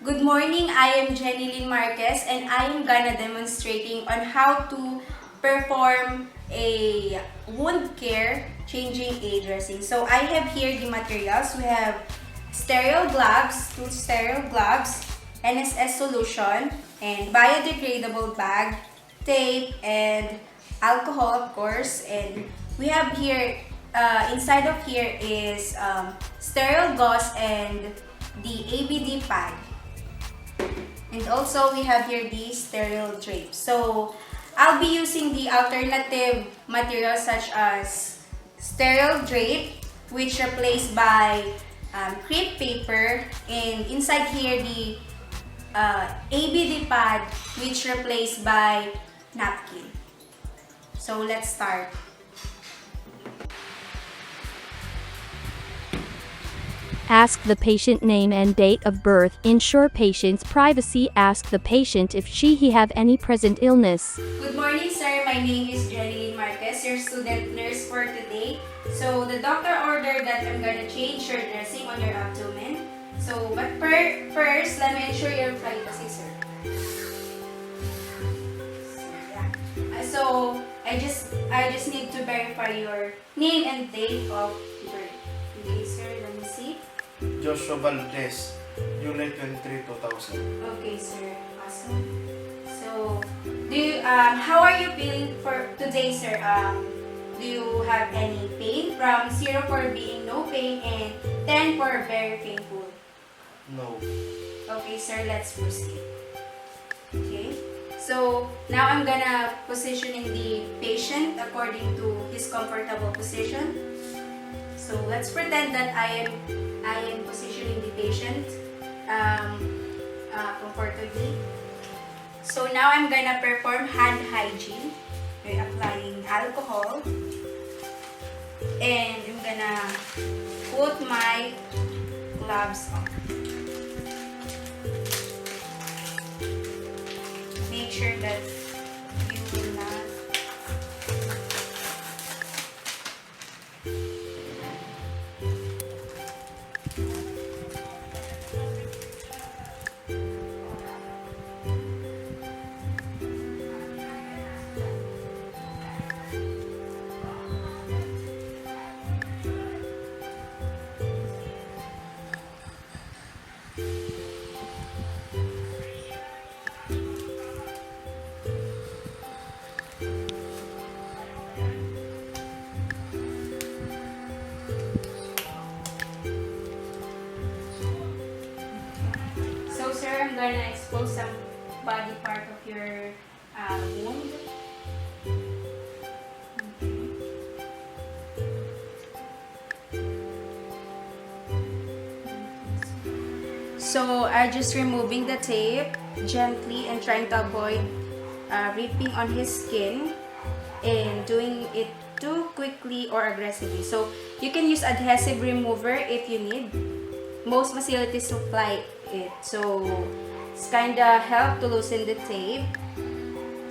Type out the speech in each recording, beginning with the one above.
Good morning, I am Genelyn Marquez and I am gonna demonstrating on how to perform a wound care changing a dressing. So I have here the materials. We have sterile gloves, 2 sterile gloves, NSS solution, and biodegradable bag, tape, and alcohol of course. And we have here, inside of here is sterile gauze and the ABD pad. And also, we have here the sterile drape. So, I'll be using the alternative materials such as sterile drape, which replaced by crepe paper, and inside here the ABD pad, which replaced by napkin. So, let's start. Ask the patient name and date of birth. Ensure patient's privacy. Ask the patient if he have any present illness. Good morning, sir. My name is Genelyn Marquez, your student nurse for today. So, the doctor ordered that I'm gonna change your dressing on your abdomen. So, but first, let me ensure your privacy, sir. So, I just need to verify your name and date of birth. Okay, sir. Let me see. Joshua Valdez, July 23, 2000. Okay, sir. Awesome. So, how are you feeling for today, sir? Do you have any pain? From 0 for being no pain and 10 for very painful. No. Okay, sir. Let's proceed. Okay. So, now I'm gonna positioning the patient according to his comfortable position. So, let's pretend that I am positioning the patient comfortably. So now I'm gonna perform hand hygiene by applying alcohol, and I'm gonna put my gloves on. Make sure that you will not I'm gonna expose some body part of your wound. So I'm just removing the tape gently and trying to avoid ripping on his skin and doing it too quickly or aggressively. So you can use adhesive remover if you need. Most facilities supply it. So it's kinda help to loosen the tape.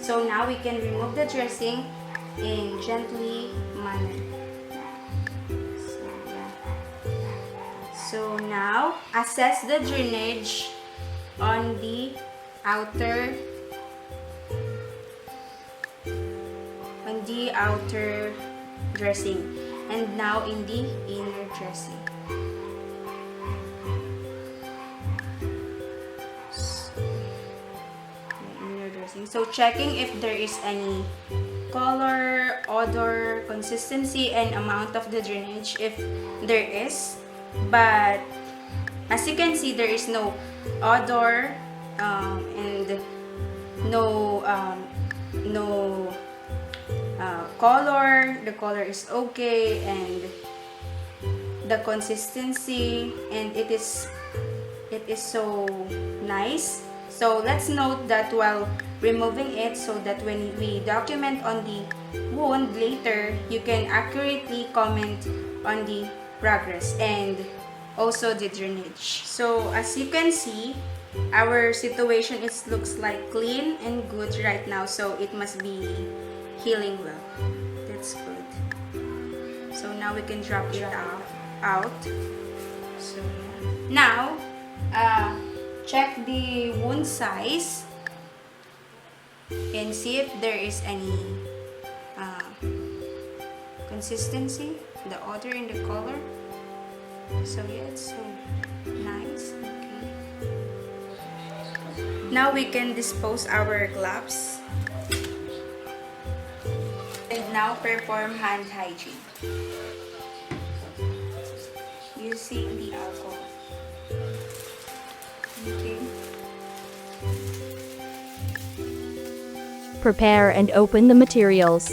So now we can remove the dressing in gently manner. So now assess the drainage on the outer dressing and now in the inner dressing. So checking if there is any color, odor, consistency, and amount of the drainage if there is. But as you can see, there is no odor and no color. The color is okay, and the consistency, and it is so nice. So let's note that while removing it, so that when we document on the wound later, you can accurately comment on the progress and also the drainage. So as you can see, our situation looks like clean and good right now, so it must be healing well. That's good. So now we can drop it out. So now check the wound size and see if there is any consistency, the odor and the color. So yeah, it's so nice. Okay. Now we can dispose our gloves and now perform hand hygiene using the alcohol. Okay. Prepare and open the materials.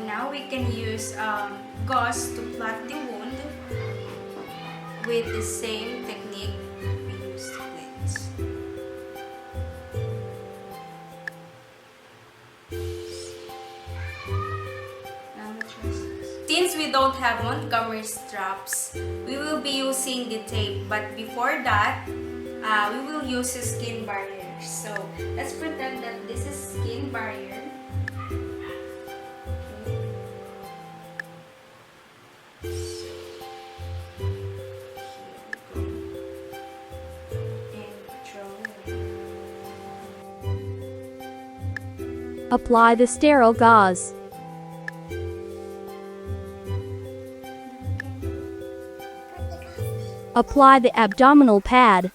Now we can use gauze to plug the wound with the same technique we used to cleanse. Since we don't have Montgomery straps, we will be using the tape, but before that, we will use a skin barrier. So let's pretend that this is skin barrier. Apply the sterile gauze. Apply the abdominal pad.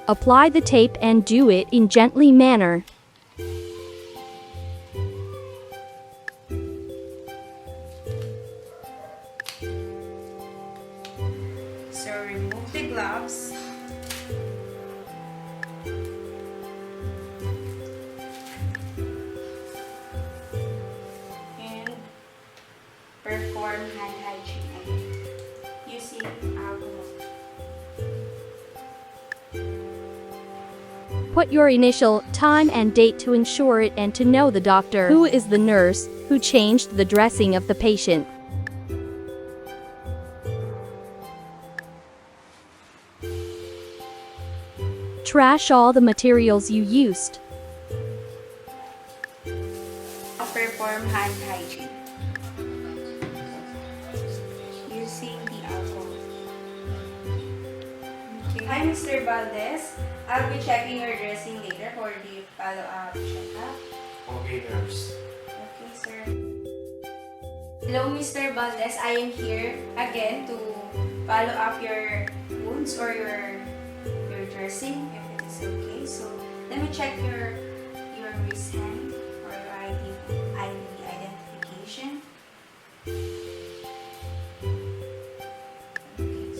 Apply the tape and do it in gently manner. So remove the gloves. And perform hand hygiene again using alcohol. Put your initial, time and date to ensure it and to know the doctor who is the nurse who changed the dressing of the patient. Trash all the materials you used. Perform hand hygiene using the alcohol. Okay. Hi, Mr. Valdez. I'll be checking your dressing later for the follow-up checkup. Okay, nurse. Okay, sir. Hello, Mr. Valdez. I am here again to follow up your wounds or your dressing, if it is okay. So let me check your wrist hand or your ID identification. Okay,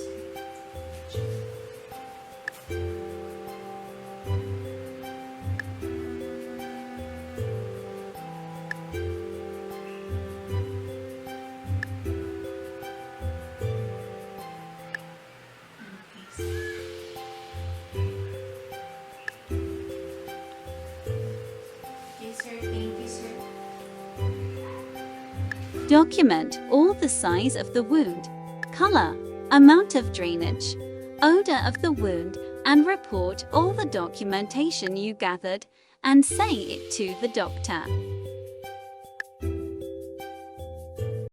sir. Document all the size of the wound, color, amount of drainage, odor of the wound, and report all the documentation you gathered and say it to the doctor.